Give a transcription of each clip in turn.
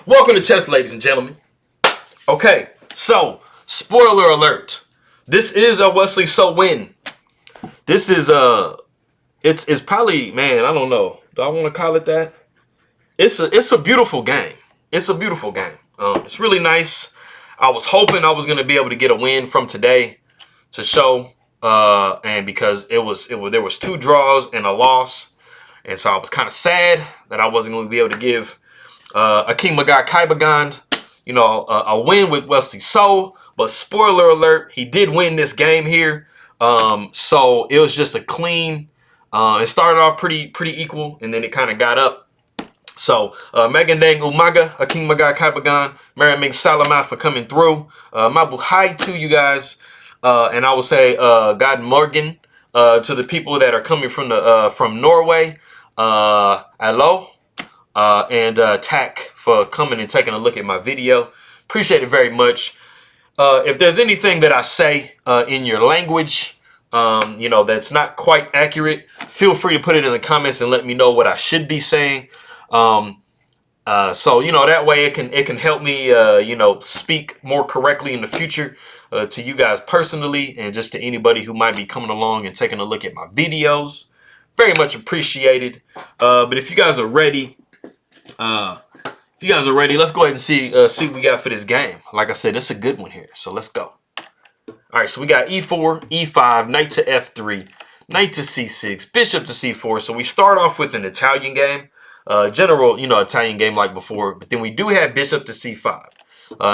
Welcome to chess, ladies and gentlemen. Okay, so spoiler alert. This is a Wesley so win. This is it's probably, man, I don't know. Do I want to call it that? It's a beautiful game. It's a beautiful game. It's really nice. I was hoping I was gonna be able to get a win from today to show, and because there was 2 draws and a loss, and so I was kind of sad that I wasn't going to be able to give Akeem Magat Kaibagand, a win with Wesley So. But spoiler alert, he did win this game here. So it was just a clean. It started off pretty equal, and then it kind of got up. So Megandang Umaga, Akeem Magat Kaibagand, Maraming Salamat for coming through. Mabu hi to you guys. And I will say God Morgan to the people that are coming from Norway. Hello. And Tack for coming and taking a look at my video. Appreciate it very much. If there's anything that I say in your language, that's not quite accurate, feel free to put it in the comments and let me know what I should be saying. So that way it can help me, speak more correctly in the future to you guys personally, and just to anybody who might be coming along and taking a look at my videos. Very much appreciated. But if you guys are ready, let's go ahead and see what we got for this game. Like I said, it's a good one here, so let's go. All right, so we got e4, e5, knight to f3, knight to c6, bishop to c4. So we start off with an Italian game, general, Italian game like before. But then we do have bishop to c5.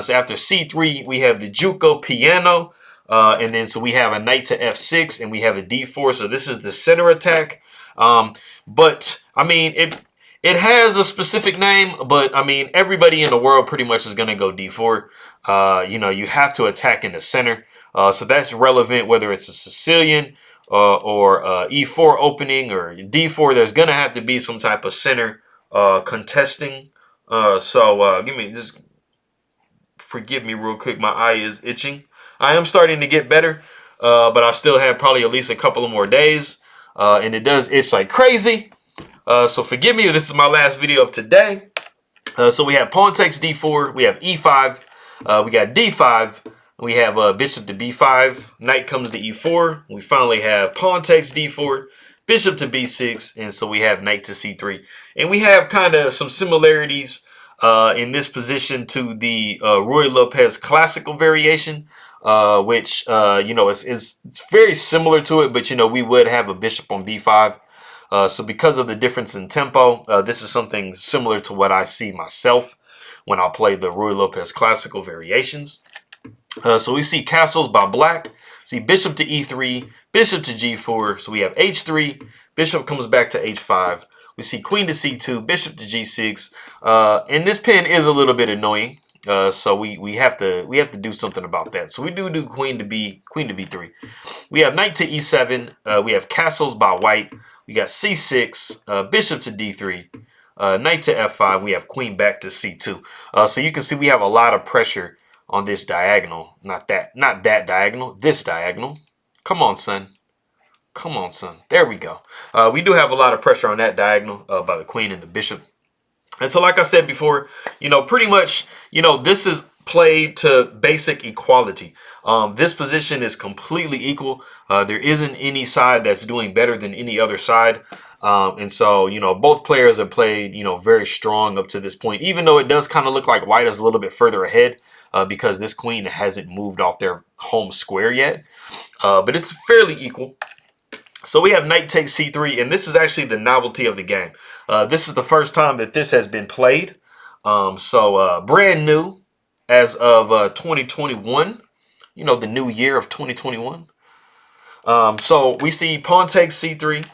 So after c3, we have the Giuoco piano, and then so we have a knight to f6, and we have a d4. So this is the center attack. But I mean, it has a specific name, but I mean, everybody in the world pretty much is gonna go d4. You have to attack in the center. So that's relevant whether it's a Sicilian or e4 opening or d4. There's gonna have to be some type of center contesting. Just forgive me real quick. My eye is itching. I am starting to get better, but I still have probably at least a couple of more days, and it does itch like crazy. So forgive me if this is my last video of today. So we have pawn takes d4, we have e5, we got d5, we have bishop to b5, knight comes to e4, we finally have pawn takes d4, bishop to b6, and so we have knight to c3. And we have kind of some similarities in this position to the Ruy Lopez classical variation, which, is very similar to it, but, we would have a bishop on b5. So because of the difference in tempo, this is something similar to what I see myself when I play the Ruy Lopez classical variations. So we see castles by black, see bishop to e3, bishop to g4, so we have h3, bishop comes back to h5, we see queen to c2, bishop to g6, and this pin is a little bit annoying, so we have to do something about that. So we do queen to b3. We have knight to e7, we have castles by white, we got c6, bishop to d3, knight to f5, we have queen back to c2. So you can see we have a lot of pressure on this diagonal. Not that diagonal, this diagonal. Come on, son. Come on, son. There we go. We do have a lot of pressure on that diagonal by the queen and the bishop. And so like I said before, pretty much, this is played to basic equality. This position is completely equal. There isn't any side that's doing better than any other side. And so, both players have played, very strong up to this point, even though it does kind of look like white is a little bit further ahead because this queen hasn't moved off their home square yet. But it's fairly equal. So we have knight takes c3, and this is actually the novelty of the game. This is the first time that this has been played. Brand new as of 2021, the new year of 2021. So we see pawn takes c3.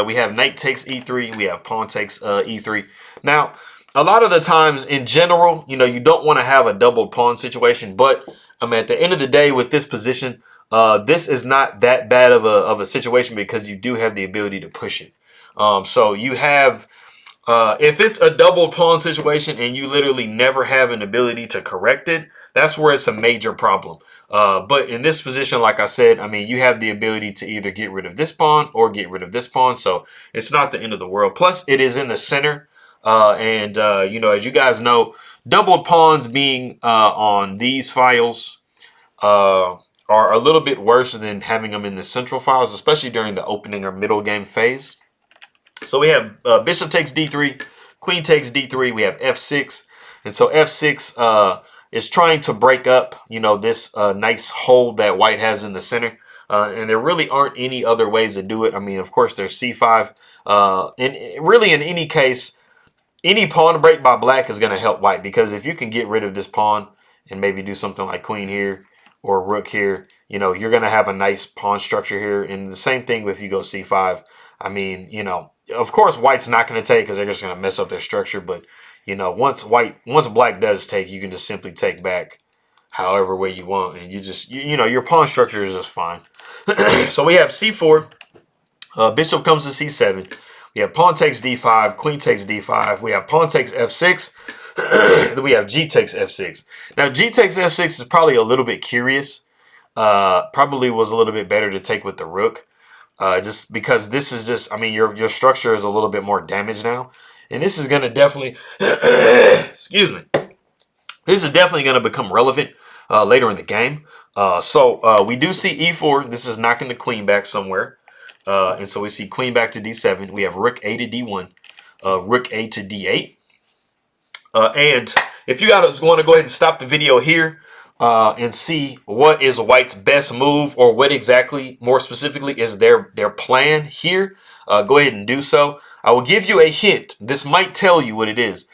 We have knight takes e3. We have pawn takes e3. Now, a lot of the times in general, you don't want to have a double pawn situation. But at the end of the day with this position, this is not that bad of a situation because you do have the ability to push it. So you have If it's a double pawn situation and you literally never have an ability to correct it, that's where it's a major problem. But in this position, like I said, I mean, you have the ability to either get rid of this pawn or get rid of this pawn. So it's not the end of the world. Plus, it is in the center. You know, as you guys know, doubled pawns being on these files are a little bit worse than having them in the central files, especially during the opening or middle game phase. So we have bishop takes d3, queen takes d3, we have f6. And so f6 is trying to break up, you know, this nice hold that white has in the center. And there really aren't any other ways to do it. I mean, of course, there's c5. And really, in any case, any pawn break by black is going to help white, because if you can get rid of this pawn and maybe do something like queen here or rook here, you know, you're going to have a nice pawn structure here. And the same thing if you go c5. I mean, you know, of course, white's not going to take because they're just going to mess up their structure. But, you know, once black does take, you can just simply take back however way you want. And you know, your pawn structure is just fine. So we have c4. Bishop comes to c7. We have pawn takes d5. Queen takes d5. We have pawn takes f6. Then we have g takes f6. Now, g takes f6 is probably a little bit curious. Probably was a little bit better to take with the rook. Just because this is just, I mean, your structure is a little bit more damaged now. And this is going to definitely, excuse me, this is definitely going to become relevant later in the game. So we do see e4. This is knocking the queen back somewhere. And so we see queen back to d7. We have rook a to d1, rook a to d8. And if you guys want to go ahead and stop the video here, and see what is white's best move, or what exactly, more specifically, is their plan here, go ahead and do so. I will give you a hint. This might tell you what it is.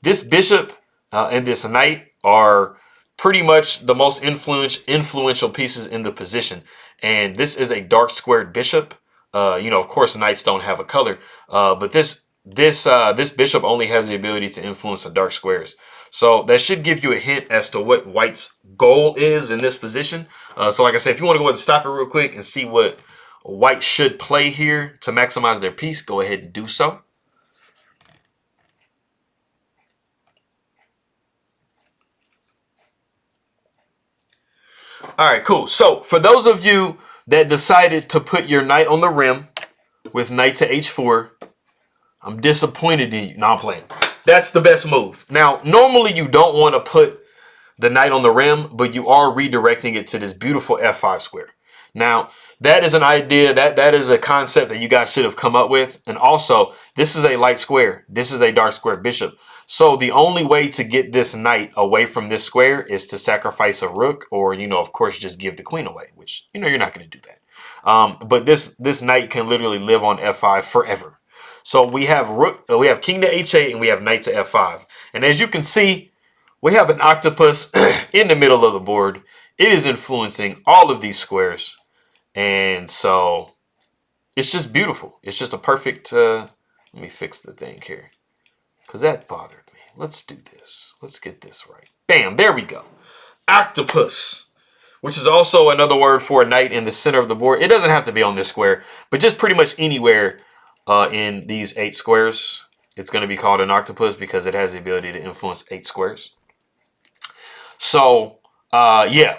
This bishop and this knight are pretty much the most influential pieces in the position. And this is a dark squared bishop. You know, of course, knights don't have a color, but this bishop only has the ability to influence the dark squares. So that should give you a hint as to what white's goal is in this position. So like I said, if you want to go ahead and stop it real quick and see what white should play here to maximize their piece, go ahead and do so. All right, cool. So for those of you that decided to put your knight on the rim with knight to h4, I'm disappointed in you. No, I'm playing. That's the best move. Now, normally you don't want to put the knight on the rim, but you are redirecting it to this beautiful f5 square. Now, that is an idea, that is a concept that you guys should have come up with. And also, this is a light square. This is a dark square bishop. So the only way to get this knight away from this square is to sacrifice a rook, or, you know, of course, just give the queen away, which, you know, you're not going to do that. But this knight can literally live on f5 forever. So we have we have king to h8, and we have knight to f5. And as you can see, we have an octopus in the middle of the board. It is influencing all of these squares. And so it's just beautiful. It's just a perfect, let me fix the thing here, because that bothered me. Let's do this. Let's get this right. Bam, there we go. Octopus, which is also another word for a knight in the center of the board. It doesn't have to be on this square, but just pretty much anywhere in these 8 squares, it's going to be called an octopus because it has the ability to influence 8 squares. So, yeah,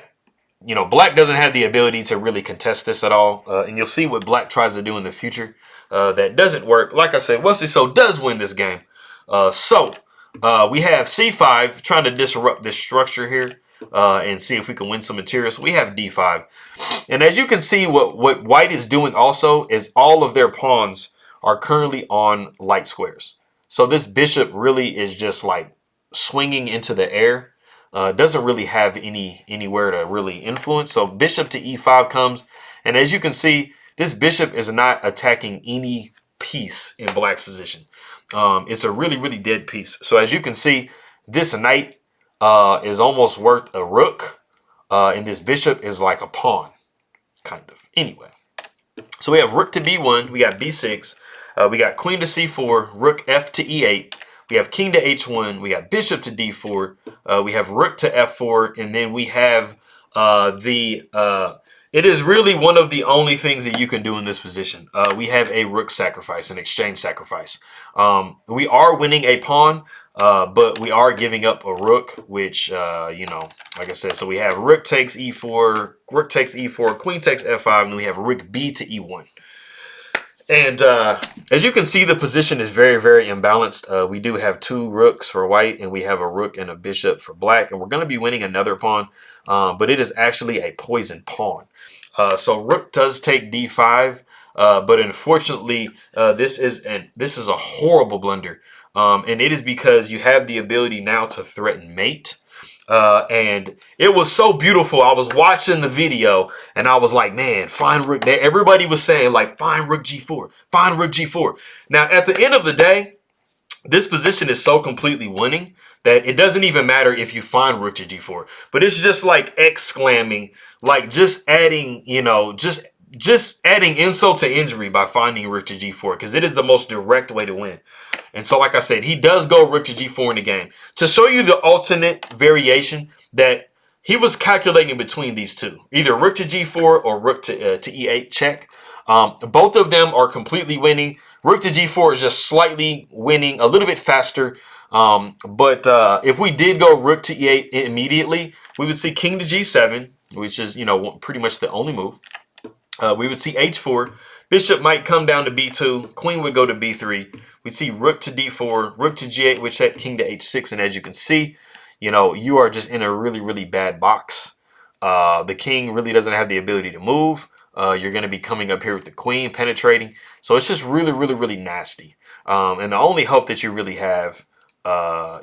you know, black doesn't have the ability to really contest this at all. And you'll see what black tries to do in the future that doesn't work. Like I said, Wesley does win this game. We have c5 trying to disrupt this structure here and see if we can win some material. So we have d5. And as you can see, what white is doing also is all of their pawns are currently on light squares. So this bishop really is just like swinging into the air. Doesn't really have anywhere to really influence. So bishop to e5 comes. And as you can see, this bishop is not attacking any piece in black's position. It's a really, really dead piece. So as you can see, this knight is almost worth a rook. And this bishop is like a pawn, kind of. Anyway, so we have rook to b1. We got b6. We got queen to c4, rook f to e8. We have king to h1. We got bishop to d4. We have rook to f4. And then we have the It is really one of the only things that you can do in this position. We have a rook sacrifice, an exchange sacrifice. We are winning a pawn, but we are giving up a rook, which, you know, like I said, so we have rook takes e4, rook takes e4, queen takes f5, and then we have rook b to e1. And as you can see, the position is very, very imbalanced. We do have two rooks for white, and we have a rook and a bishop for black. And we're going to be winning another pawn, but it is actually a poisoned pawn. So rook does take d5, but unfortunately, this is a horrible blunder. And it is because you have the ability now to threaten mate. And it was so beautiful. I was watching the video and I was like, man, find rook there. Everybody was saying like, find rook g4, find rook g4. Now, at the end of the day, this position is so completely winning that it doesn't even matter if you find rook to g4. But it's just like exclaiming, like just adding, you know, just adding insult to injury by finding rook to g4, because it is the most direct way to win. And so, like I said, he does go rook to g4 in the game to show you the alternate variation that he was calculating between these two, either rook to g4 or rook to e8 check. Both of them are completely winning. Rook to g4 is just slightly winning, a little bit faster. But if we did go rook to e8 immediately, we would see king to g7, which is, you know, pretty much the only move. We would see h4. Bishop might come down to b2. Queen would go to b3. We'd see rook to d4, rook to g8, which had king to h6. And as you can see, you know, you are just in a really, really bad box. The king really doesn't have the ability to move. You're going to be coming up here with the queen penetrating. So it's just really, really, really nasty. And the only hope that you really have,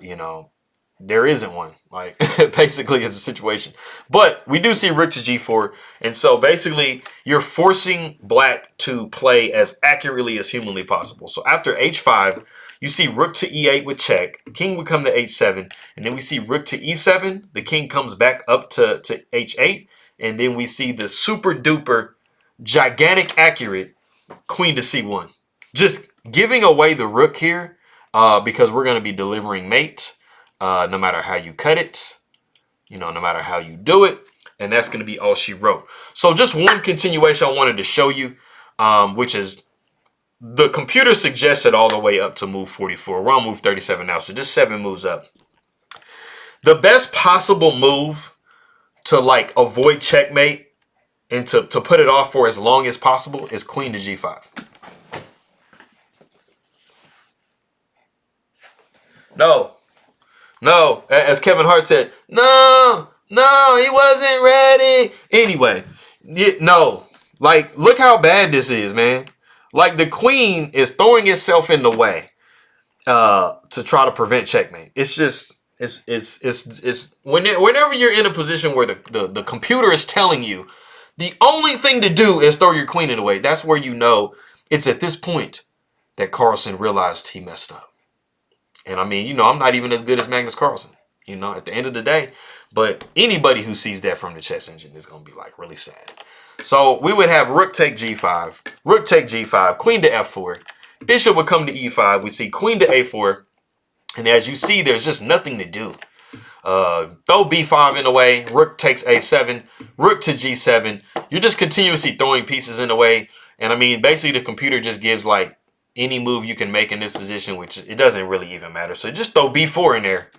you know, there isn't one. Like, basically, is the situation. But we do see rook to g4. And so, basically, you're forcing black to play as accurately as humanly possible. So, after h5, you see rook to e8 with check. King would come to h7. And then we see rook to e7. The king comes back up to h8. And then we see the super duper, gigantic accurate queen to c1. Just giving away the rook here because we're going to be delivering mate. No matter how you cut it, you know, no matter how you do it, and that's going to be all she wrote. So just one continuation I wanted to show you, which is the computer suggested all the way up to move 44. We're on move 37 now, so just 7 moves up. The best possible move to like avoid checkmate and to put it off for as long as possible is queen to g5. No, as Kevin Hart said, no, he wasn't ready. Anyway, no, like, look how bad this is, man. Like, the queen is throwing itself in the way to try to prevent checkmate. It's just, it's whenever you're in a position where the computer is telling you the only thing to do is throw your queen in the way, that's where you know it's at this point that Carlsen realized he messed up. And I mean, you know, I'm not even as good as Magnus Carlsen, you know, at the end of the day. But anybody who sees that from the chess engine is going to be like really sad. So we would have rook take g5, rook take g5, queen to f4. Bishop would come to e5. We see queen to a4. And as you see, there's just nothing to do. Throw b5 in the way. Rook takes a7. Rook to g7. You're just continuously throwing pieces in the way. And I mean, basically the computer just gives like any move you can make in this position, which it doesn't really even matter. So just throw b4 in there.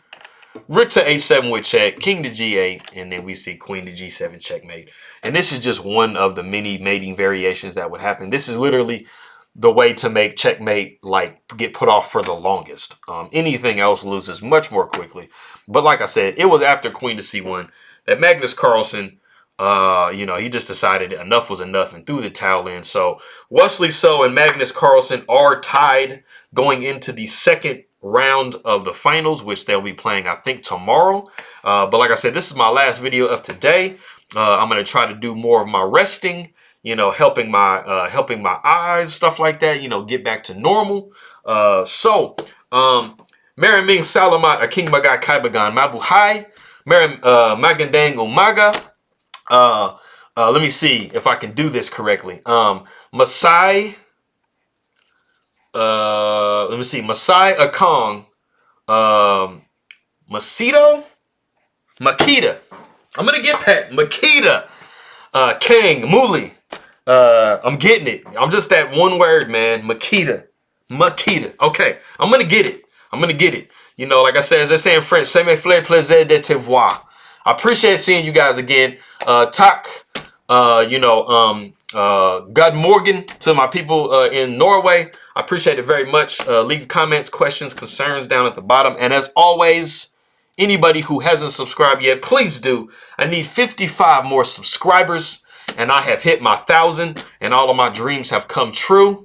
Rook to h7 with check, king to g8, and then we see queen to g7 checkmate. And this is just one of the many mating variations that would happen. This is literally the way to make checkmate like get put off for the longest. Anything else loses much more quickly. But like I said, it was after queen to c1 that Magnus Carlsen, you know, he just decided enough was enough and threw the towel in. So Wesley So and Magnus Carlsen are tied going into the second round of the finals, which they'll be playing, I think, tomorrow. But like I said, this is my last video of today. I'm going to try to do more of my resting, you know, helping my eyes, stuff like that, you know, get back to normal. Maraming Salamat Aking Maga Kaibagan Mabuhay, Magandang Umaga. Let me see if I can do this correctly. Masai. Let me see. Masai Akong. Masito? Makita. I'm going to get that. Makita. Kang, Muli. I'm getting it. I'm just that one word, man. Makita. Okay, I'm gonna get it. You know, like I said, as they say in French, c'est me fait plaisir de te voir. I appreciate seeing you guys again. Tak, God Morgan to my people in Norway. I appreciate it very much. Leave comments, questions, concerns down at the bottom. And as always, anybody who hasn't subscribed yet, please do. I need 55 more subscribers, and I have hit my 1,000, and all of my dreams have come true.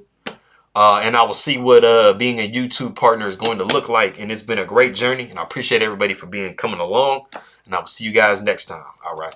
And I will see what being a YouTube partner is going to look like. And it's been a great journey, and I appreciate everybody for coming along. And I will see you guys next time. All right.